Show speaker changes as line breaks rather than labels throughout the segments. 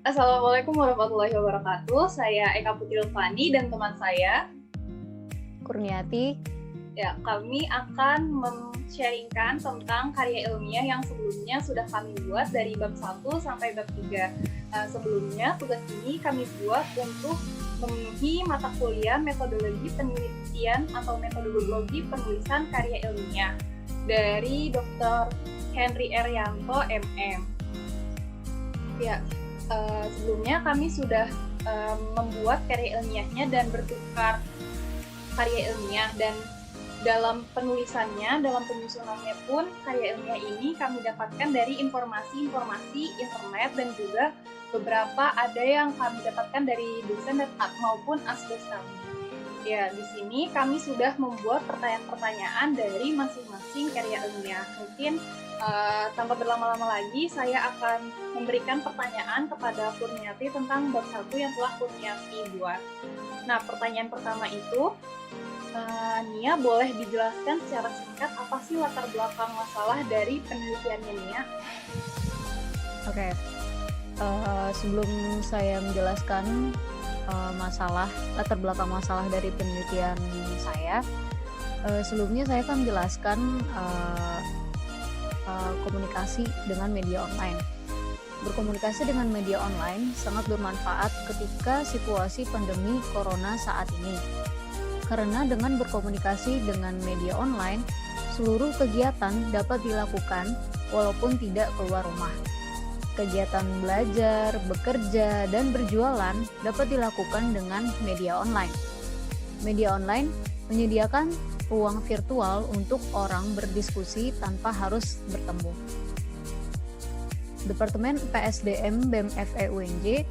Assalamualaikum warahmatullahi wabarakatuh. Saya Eka Putri Lufani dan teman saya.
Kurniati.
Ya, kami akan men-sharingkan tentang karya ilmiah yang sebelumnya sudah kami buat dari bab 1 sampai bab 3. Sebelumnya, tugas ini kami buat untuk memenuhi mata kuliah metodologi penelitian atau metodologi penulisan karya ilmiah dari Dr. Henry Erianto, MM. Ya, sebelumnya kami sudah membuat karya ilmiahnya dan bertukar karya ilmiah, dan dalam penulisannya, dalam penyusunannya pun karya ilmiah ini kami dapatkan dari informasi-informasi internet dan juga beberapa ada yang kami dapatkan dari dosen maupun asdos kami. Ya, di sini kami sudah membuat pertanyaan-pertanyaan dari masing-masing karya ilmiah. Mungkin tanpa berlama-lama lagi, saya akan memberikan pertanyaan kepada Kurniati tentang bab 1 yang telah Kurniati buat. Nah, pertanyaan pertama itu, Nia boleh dijelaskan secara singkat apa sih latar belakang masalah dari penelitiannya Nia?
Oke. Sebelum saya menjelaskan latar belakang masalah dari penelitian saya, sebelumnya saya akan menjelaskan komunikasi dengan media online. Berkomunikasi dengan media online sangat bermanfaat ketika situasi pandemi corona saat ini. Karena dengan berkomunikasi dengan media online, seluruh kegiatan dapat dilakukan walaupun tidak keluar rumah. Kegiatan belajar, bekerja, dan berjualan dapat dilakukan dengan media online. Media online menyediakan ruang virtual untuk orang berdiskusi tanpa harus bertemu. Departemen PSDM BEM FEUNJ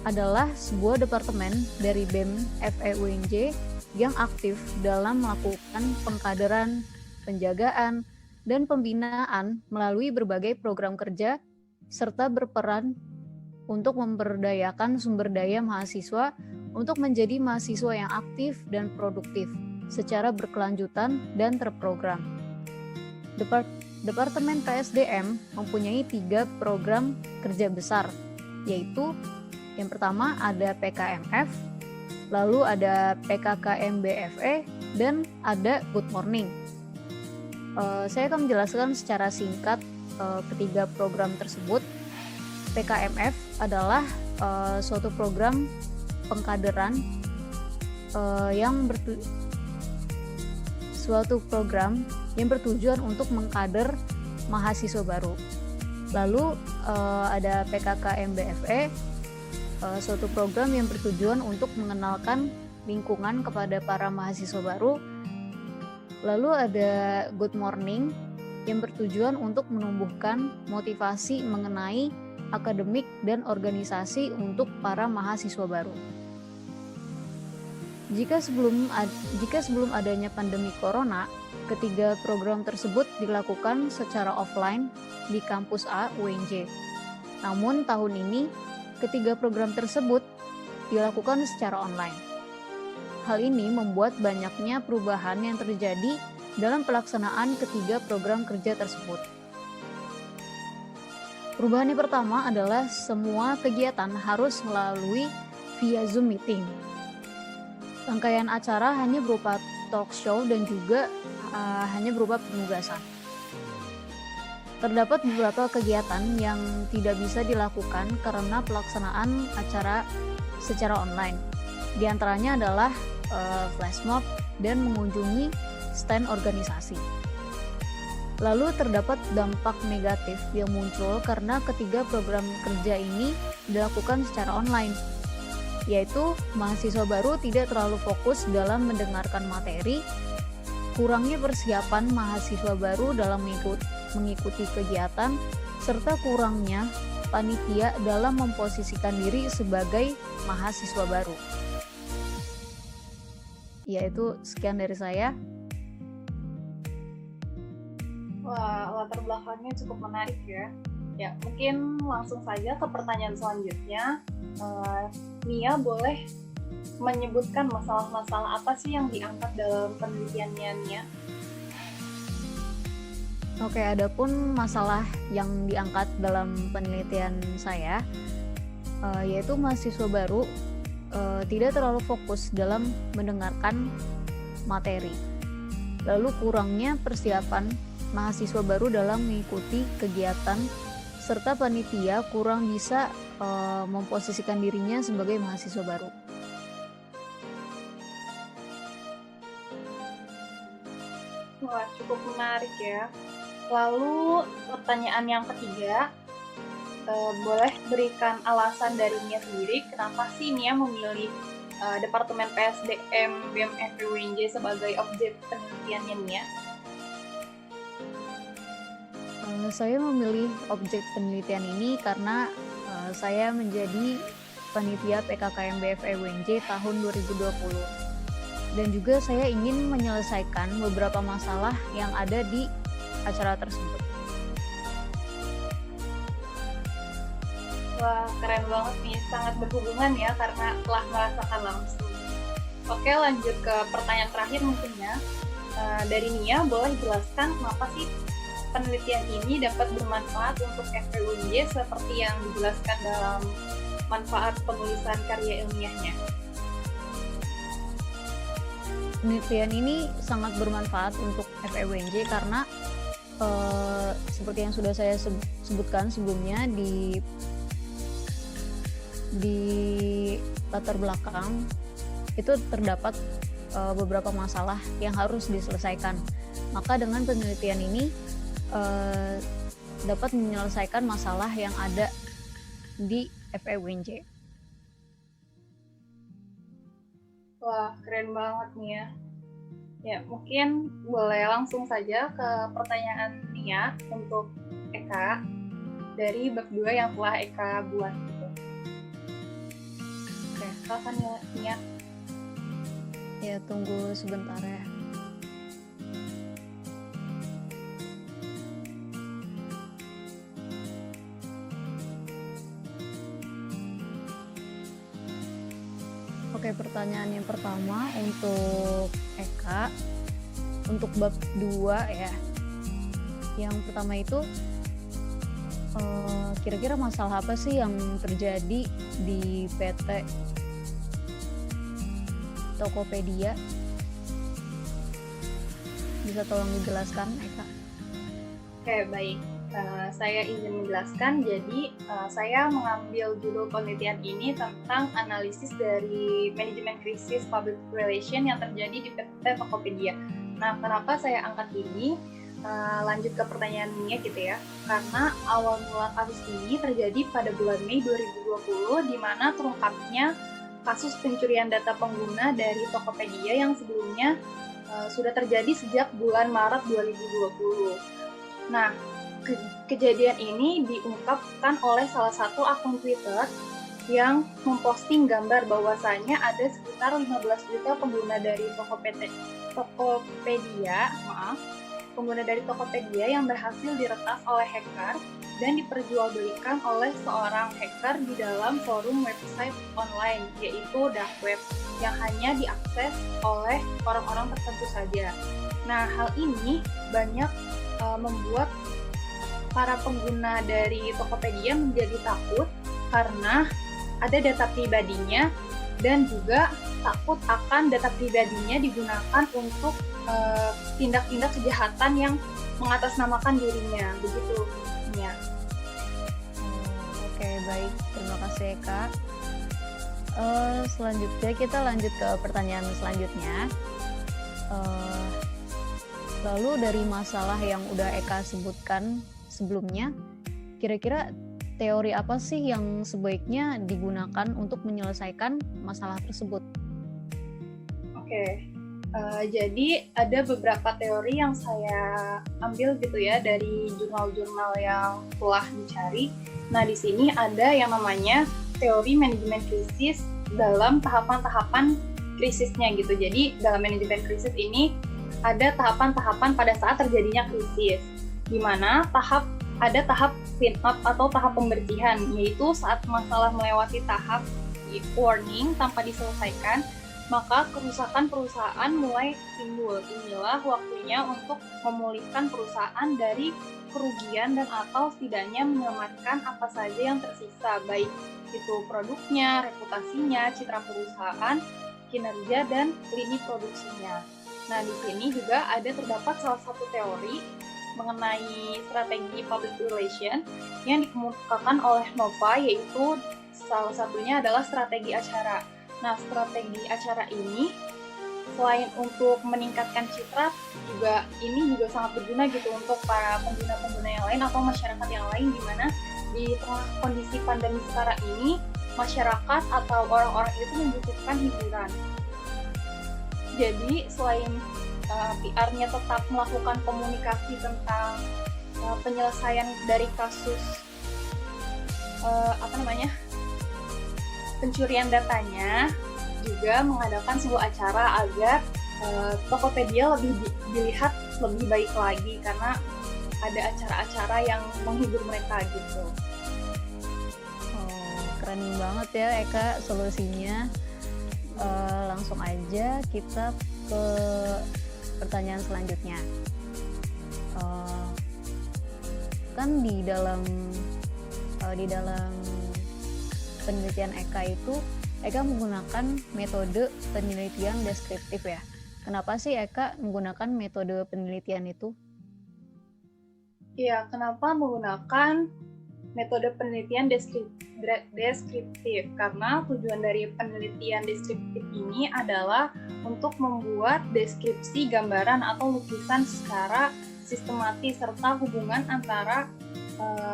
adalah sebuah departemen dari BEM FEUNJ yang aktif dalam melakukan pengkaderan, penjagaan, dan pembinaan melalui berbagai program kerja serta berperan untuk memberdayakan sumber daya mahasiswa untuk menjadi mahasiswa yang aktif dan produktif secara berkelanjutan dan terprogram. Departemen PSDM mempunyai 3 program kerja besar, yaitu yang pertama ada PKMF, lalu ada PKKMBFE, dan ada Good Morning. Saya akan menjelaskan secara singkat ketiga program tersebut. PKMF adalah suatu program pengkaderan yang bertujuan untuk mengkader mahasiswa baru. Lalu ada PKKMBFE, suatu program yang bertujuan untuk mengenalkan lingkungan kepada para mahasiswa baru. Lalu ada Good Morning yang bertujuan untuk menumbuhkan motivasi mengenai akademik dan organisasi untuk para mahasiswa baru. Jika sebelum adanya pandemi corona, ketiga program tersebut dilakukan secara offline di kampus A UNJ. Namun tahun ini, ketiga program tersebut dilakukan secara online. Hal ini membuat banyaknya perubahan yang terjadi dalam pelaksanaan ketiga program kerja tersebut. Perubahan yang pertama adalah semua kegiatan harus melalui via Zoom meeting. Rangkaian acara hanya berupa talk show dan juga hanya berupa penugasan. Terdapat beberapa kegiatan yang tidak bisa dilakukan karena pelaksanaan acara secara online. Di antaranya adalah flash mob dan mengunjungi stand organisasi. Lalu terdapat dampak negatif yang muncul karena ketiga program kerja ini dilakukan secara online, yaitu mahasiswa baru tidak terlalu fokus dalam mendengarkan materi, kurangnya persiapan mahasiswa baru dalam mengikuti kegiatan, serta kurangnya panitia dalam memposisikan diri sebagai mahasiswa baru. Yaitu sekian dari saya.
Wah, latar belakangnya cukup menarik ya. Ya, mungkin langsung saja ke pertanyaan selanjutnya. Nia boleh menyebutkan masalah-masalah apa sih yang diangkat dalam penelitiannya Nia?
Oke, adapun masalah yang diangkat dalam penelitian saya, yaitu mahasiswa baru tidak terlalu fokus dalam mendengarkan materi. Lalu kurangnya persiapan mahasiswa baru dalam mengikuti kegiatan, serta panitia kurang bisa memposisikan dirinya sebagai mahasiswa baru.
Wah, cukup menarik ya. Lalu pertanyaan yang ketiga, boleh berikan alasan dari Nia sendiri kenapa sih Nia memilih Departemen PSDM BMFB UNJ sebagai objek penelitiannya Nia?
Saya memilih objek penelitian ini karena saya menjadi panitia PKKM BFE UNJ tahun 2020. Dan juga saya ingin menyelesaikan beberapa masalah yang ada di acara tersebut.
Wah, keren banget nih, sangat berhubungan ya karena telah merasakan langsung. Oke, lanjut ke pertanyaan terakhir mungkin ya. Dari Nia, boleh jelaskan kenapa sih penelitian ini dapat bermanfaat untuk FPUNJ seperti yang dijelaskan dalam manfaat penulisan karya ilmiahnya?
Penelitian ini sangat bermanfaat untuk FEUNJ karena seperti yang sudah saya sebutkan sebelumnya di latar belakang itu terdapat beberapa masalah yang harus diselesaikan. Maka dengan penelitian ini dapat menyelesaikan masalah yang ada di FEUNJ.
Wah, keren banget nih ya. Ya, mungkin boleh langsung saja ke pertanyaan Nia untuk Eka dari bab 2 yang telah Eka buat gitu. Oke, silakan ya Nia.
Ya, tunggu sebentar ya. Oke, pertanyaan yang pertama untuk Eka, untuk bab 2 ya. Yang pertama itu, kira-kira masalah apa sih yang terjadi di PT Tokopedia? Bisa tolong dijelaskan, Eka?
Oke, baik. Saya izin menjelaskan. Jadi, saya mengambil judul penelitian ini tentang analisis dari manajemen krisis public relation yang terjadi di PT Tokopedia. Nah, kenapa saya angkat ini? Lanjut ke pertanyaannya gitu ya. Karena awal mula kasus ini terjadi pada bulan Mei 2020, di mana terungkapnya kasus pencurian data pengguna dari Tokopedia yang sebelumnya sudah terjadi sejak bulan Maret 2020. Nah, kejadian ini diungkapkan oleh salah satu akun Twitter yang memposting gambar bahwasanya ada sekitar 15 juta pengguna dari Tokopedia yang berhasil diretas oleh hacker dan diperjualbelikan oleh seorang hacker di dalam forum website online, yaitu dark web, yang hanya diakses oleh orang-orang tertentu saja. Nah, hal ini banyak membuat para pengguna dari Tokopedia menjadi takut karena ada data pribadinya dan juga takut akan data pribadinya digunakan untuk tindak-tindak kejahatan yang mengatasnamakan dirinya, begitu ya.
Oke, baik, terima kasih Eka. Selanjutnya kita lanjut ke pertanyaan selanjutnya. Lalu dari masalah yang udah Eka sebutkan sebelumnya, kira-kira teori apa sih yang sebaiknya digunakan untuk menyelesaikan masalah tersebut?
Oke, jadi ada beberapa teori yang saya ambil gitu ya dari jurnal-jurnal yang telah dicari. Nah, di sini ada yang namanya teori manajemen krisis dalam tahapan-tahapan krisisnya gitu. Jadi dalam manajemen krisis ini ada tahapan-tahapan pada saat terjadinya krisis, di mana ada tahap clean up atau tahap pembersihan, yaitu saat masalah melewati tahap warning tanpa diselesaikan, maka kerusakan perusahaan mulai timbul. Inilah waktunya untuk memulihkan perusahaan dari kerugian dan atau setidaknya menyelamatkan apa saja yang tersisa, baik itu produknya, reputasinya, citra perusahaan, kinerja, dan lini produksinya. Nah, di sini juga terdapat salah satu teori mengenai strategi public relation yang dikemukakan oleh Nova, yaitu salah satunya adalah strategi acara. Nah, strategi acara ini selain untuk meningkatkan citra, ini juga sangat berguna gitu untuk para pengguna-pengguna yang lain atau masyarakat yang lain, di mana di tengah kondisi pandemi sekarang ini, masyarakat atau orang-orang itu membutuhkan hiburan. Jadi selain PR-nya tetap melakukan komunikasi tentang penyelesaian dari kasus pencurian datanya, juga mengadakan sebuah acara agar Tokopedia lebih dilihat lebih baik lagi karena ada acara-acara yang menghibur mereka gitu.
Oh, keren banget ya Eka solusinya. Langsung aja kita ke pertanyaan selanjutnya. Kan di dalam penelitian Eka itu Eka menggunakan metode penelitian deskriptif ya. Kenapa sih Eka menggunakan metode penelitian itu?
Ya, kenapa menggunakan metode penelitian deskriptif? Karena tujuan dari penelitian deskriptif ini adalah untuk membuat deskripsi gambaran atau lukisan secara sistematis serta hubungan antara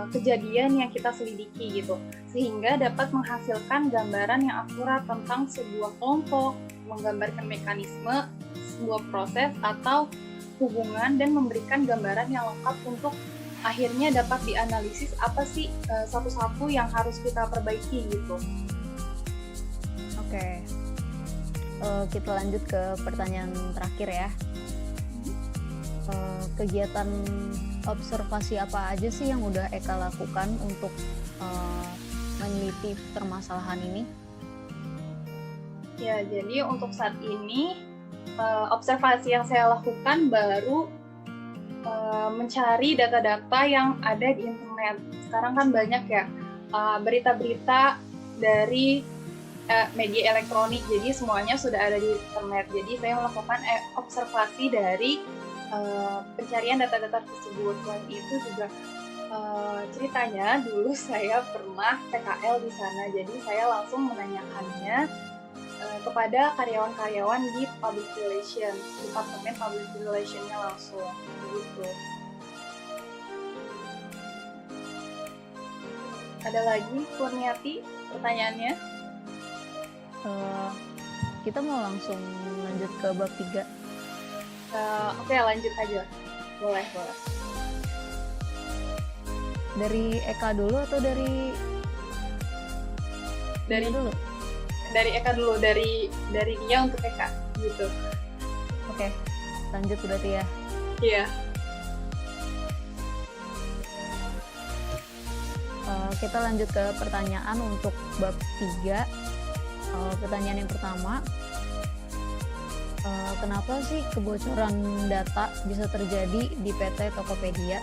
kejadian yang kita selidiki gitu, sehingga dapat menghasilkan gambaran yang akurat tentang sebuah kelompok, menggambarkan mekanisme sebuah proses atau hubungan, dan memberikan gambaran yang lengkap untuk akhirnya dapat dianalisis apa sih satu-satu yang harus kita perbaiki gitu.
Oke. Kita lanjut ke pertanyaan terakhir ya. Kegiatan observasi apa aja sih yang udah Eka lakukan untuk meneliti permasalahan ini?
Ya, jadi untuk saat ini observasi yang saya lakukan baru mencari data-data yang ada di internet. Sekarang kan banyak ya berita-berita dari media elektronik, jadi semuanya sudah ada di internet. Jadi saya melakukan observasi dari pencarian data-data tersebut. Selain itu juga ceritanya dulu saya pernah PKL di sana, jadi saya langsung menanyakannya kepada karyawan-karyawan di public relation, departemen public relation-nya langsung gitu. Ada lagi Kurniati pertanyaannya?
Kita mau langsung lanjut ke bab 3.
Oke, lanjut aja. Boleh.
Dari Eka dulu atau dari dulu?
Dari Eka dulu, dari dia untuk Eka gitu.
Oke, lanjut berarti ya.
Iya.
Kita lanjut ke pertanyaan untuk bab 3. Pertanyaan yang pertama, kenapa sih kebocoran data bisa terjadi di PT Tokopedia?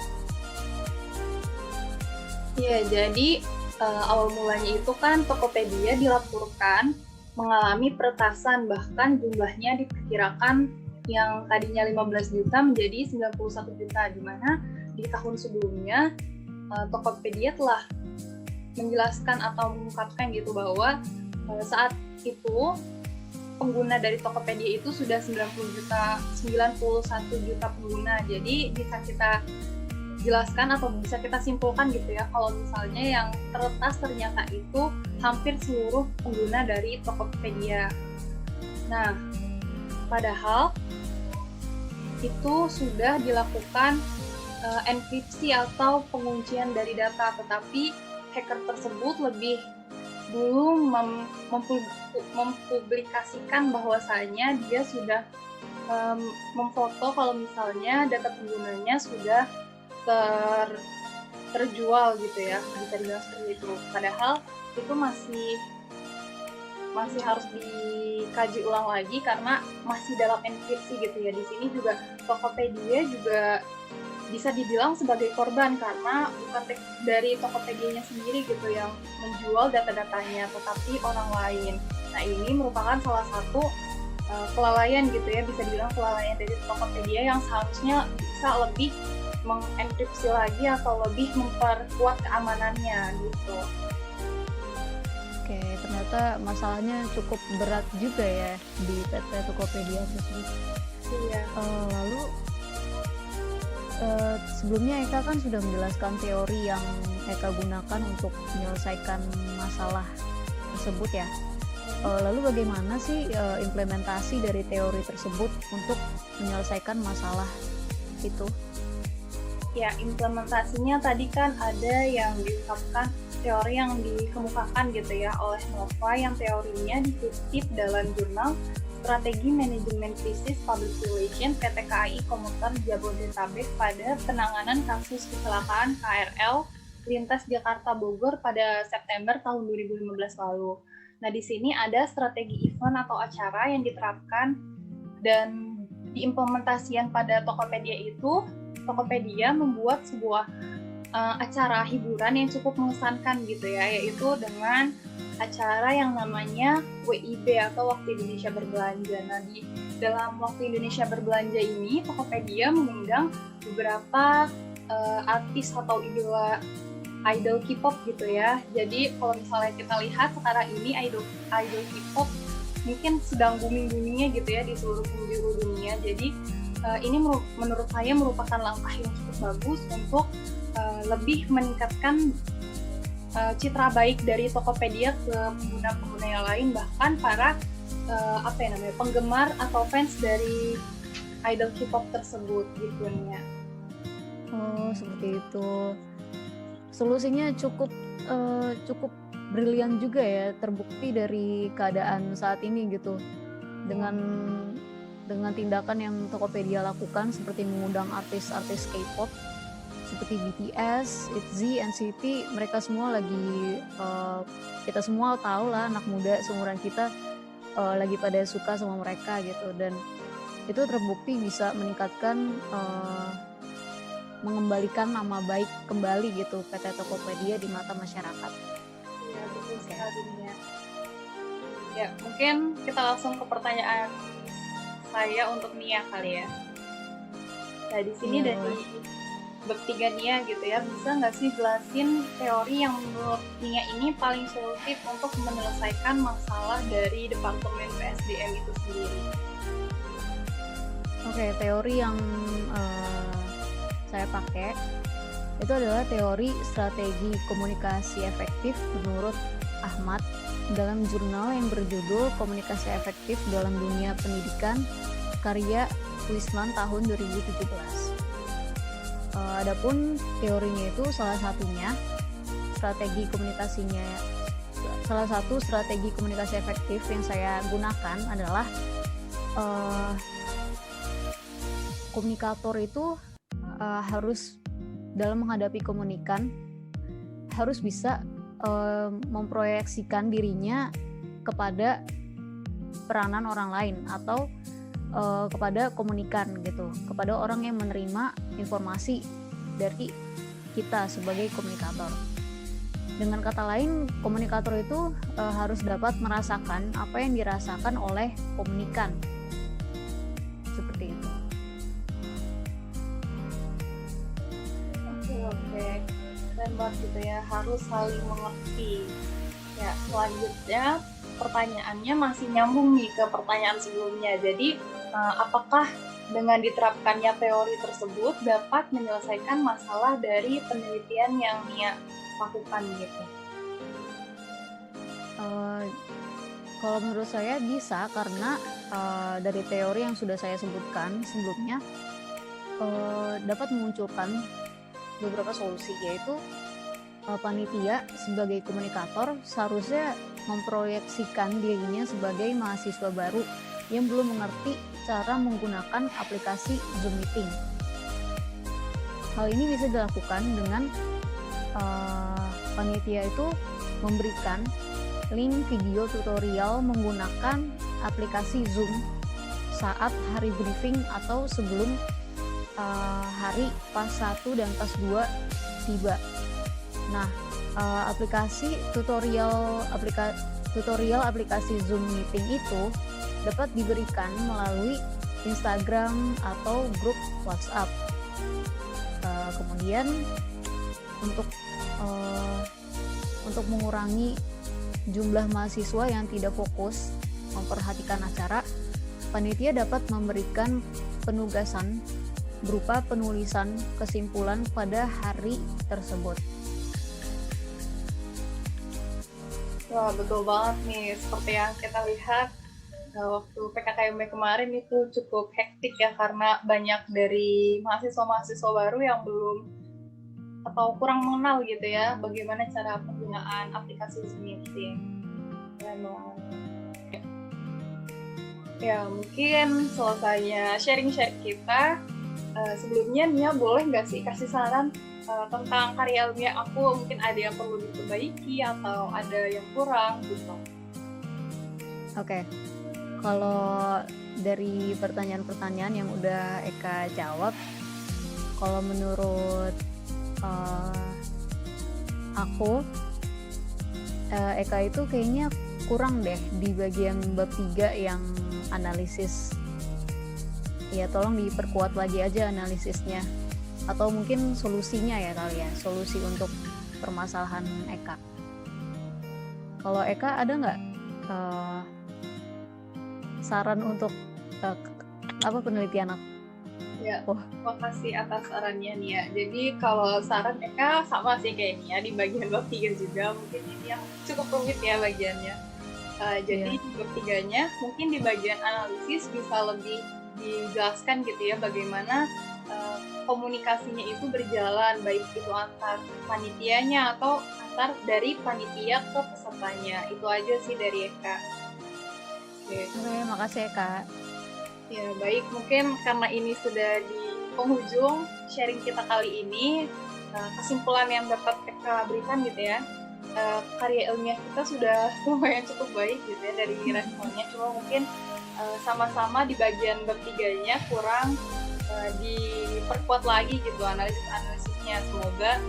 Iya, jadi awal mulanya itu kan Tokopedia dilaporkan mengalami peretasan, bahkan jumlahnya diperkirakan yang tadinya 15 juta menjadi 91 juta, di mana di tahun sebelumnya Tokopedia telah menjelaskan atau mengungkapkan gitu bahwa saat itu pengguna dari Tokopedia itu sudah 91 juta pengguna. Jadi bisa kita jelaskan atau bisa kita simpulkan gitu ya, kalau misalnya yang teretas ternyata itu hampir seluruh pengguna dari Tokopedia. Nah, padahal itu sudah dilakukan enkripsi atau penguncian dari data, tetapi hacker tersebut lebih dulu mempublikasikan bahwasanya dia sudah memfoto kalau misalnya data penggunanya sudah terjual gitu ya, bisa dibilang seperti itu. Padahal itu masih harus dikaji ulang lagi karena masih dalam enkripsi gitu ya. Di sini juga Tokopedia juga bisa dibilang sebagai korban karena bukan dari Tokopedia-nya sendiri gitu yang menjual data-datanya, tetapi orang lain. Nah, ini merupakan salah satu kelalaian gitu ya, bisa dibilang kelalaian dari Tokopedia yang seharusnya bisa lebih mengenkripsi lagi atau lebih memperkuat keamanannya gitu.
Oke, ternyata masalahnya cukup berat juga ya di PT Tokopedia tersebut.
Iya.
Lalu sebelumnya Eka kan sudah menjelaskan teori yang Eka gunakan untuk menyelesaikan masalah tersebut ya. Lalu bagaimana sih implementasi dari teori tersebut untuk menyelesaikan masalah itu?
Ya, implementasinya tadi kan ada yang diungkapkan teori yang dikemukakan gitu ya oleh Nova, yang teorinya dikutip dalam jurnal Strategi Manajemen Krisis Public Relations PT KAI Komuter Jabodetabek pada penanganan kasus kecelakaan KRL lintas Jakarta Bogor pada September tahun 2015 lalu. Nah, di sini ada strategi event atau acara yang diterapkan dan diimplementasikan pada Tokopedia itu. Tokopedia membuat sebuah acara hiburan yang cukup mengesankan gitu ya, yaitu dengan acara yang namanya WIB atau Waktu Indonesia Berbelanja. Nah, di dalam Waktu Indonesia Berbelanja ini Tokopedia mengundang beberapa artis atau idol K-pop gitu ya. Jadi kalau misalnya kita lihat sekarang ini idol K-pop mungkin sedang booming-boomingnya gitu ya di seluruh penjuru dunia. Jadi ini menurut saya merupakan langkah yang cukup bagus untuk lebih meningkatkan citra baik dari Tokopedia ke pengguna-pengguna yang lain, bahkan para penggemar atau fans dari idol K-pop tersebut gitu ya.
Oh, seperti itu. Solusinya cukup brilian juga ya, terbukti dari keadaan saat ini gitu. Dengan tindakan yang Tokopedia lakukan seperti mengundang artis-artis K-pop seperti BTS, ITZY, NCT, mereka semua lagi kita semua tahu lah, anak muda seumuran kita lagi pada suka sama mereka gitu, dan itu terbukti bisa meningkatkan mengembalikan nama baik kembali gitu PT Tokopedia di mata masyarakat.
Iya, betul sekali ya. Ya, mungkin kita langsung ke pertanyaan saya untuk Nia kali ya. Nah, di sini dari bertiga Nia gitu ya, bisa nggak sih jelasin teori yang menurut Nia ini paling solutif untuk menyelesaikan masalah dari Departemen PSDM itu sendiri?
Oke, teori yang saya pakai itu adalah teori strategi komunikasi efektif menurut Ahmad dalam jurnal yang berjudul Komunikasi Efektif dalam Dunia Pendidikan karya Wisman tahun 2017. Adapun teorinya itu salah satu strategi komunikasi efektif yang saya gunakan adalah komunikator itu harus dalam menghadapi komunikan harus bisa memproyeksikan dirinya kepada peranan orang lain atau kepada komunikan gitu, kepada orang yang menerima informasi dari kita sebagai komunikator. Dengan kata lain, komunikator itu harus dapat merasakan apa yang dirasakan oleh komunikan. Seperti itu.
Oke. Dan buat gitu ya, harus saling mengerti. Ya, selanjutnya pertanyaannya masih nyambung nih ke pertanyaan sebelumnya. Jadi, apakah dengan diterapkannya teori tersebut dapat menyelesaikan masalah dari penelitian yang Nia lakukan gitu?
Kalau menurut saya bisa, karena dari teori yang sudah saya sebutkan sebelumnya dapat memunculkan beberapa solusi, yaitu panitia sebagai komunikator seharusnya memproyeksikan dirinya sebagai mahasiswa baru yang belum mengerti cara menggunakan aplikasi Zoom Meeting. Hal ini bisa dilakukan dengan panitia itu memberikan link video tutorial menggunakan aplikasi Zoom saat hari briefing atau sebelum hari PAS 1 dan PAS 2 tiba. Nah, tutorial aplikasi Zoom Meeting itu dapat diberikan melalui Instagram atau grup WhatsApp. Kemudian untuk mengurangi jumlah mahasiswa yang tidak fokus memperhatikan acara, panitia dapat memberikan penugasan berupa penulisan kesimpulan pada hari tersebut.
Wah, betul banget nih. Seperti yang kita lihat waktu PKKMB kemarin itu cukup hektik ya, karena banyak dari mahasiswa-mahasiswa baru yang belum atau kurang mengenal gitu ya bagaimana cara penggunaan aplikasi Zoom Meeting. Ya, mungkin selesainya sharing-sharing kita. Sebelumnya Nia boleh nggak sih kasih saran tentang karya ilmiah aku, mungkin ada yang perlu diperbaiki atau ada yang kurang gitu.
Oke. Kalau dari pertanyaan-pertanyaan yang udah Eka jawab, kalau menurut aku, Eka itu kayaknya kurang deh di bagian bab 3 yang analisis. Ya tolong diperkuat lagi aja analisisnya, atau mungkin solusinya ya kali ya, solusi untuk permasalahan Eka. Kalau Eka ada nggak saran untuk penelitian aku?
Ya, makasih atas sarannya nih ya. Jadi kalau saran Eka sama sih kayak Nia di bagian bab 3 juga, mungkin ini yang cukup rumit ya bagiannya. Jadi di bab 3-nya mungkin di bagian analisis bisa lebih dijelaskan gitu ya bagaimana komunikasinya itu berjalan, baik itu antar panitianya atau antar dari panitia ke pesertanya. Itu aja sih dari Eka. Oke,
makasih Eka.
Ya baik, mungkin karena ini sudah di penghujung sharing kita kali ini, kesimpulan yang dapat Eka berikan gitu ya, karya ilmiah kita sudah lumayan cukup baik gitu ya dari responnya. Cuma mungkin sama-sama di bagian bab 3-nya kurang diperkuat lagi gitu analisisnya. Semoga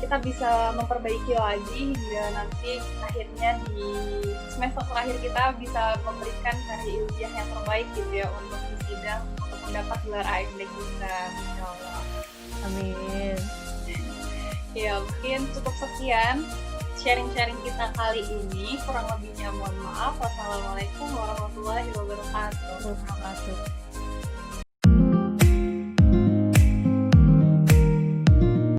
kita bisa memperbaiki lagi hingga nanti akhirnya di semester terakhir kita bisa memberikan karya ilmiah yang terbaik gitu ya untuk di sidang untuk mendapat gelar AMD kita, insyaallah.
Amin.
Ya mungkin cukup sekian sharing-sharing kita kali ini, kurang lebihnya mohon maaf. Wassalamualaikum warahmatullahi wabarakatuh.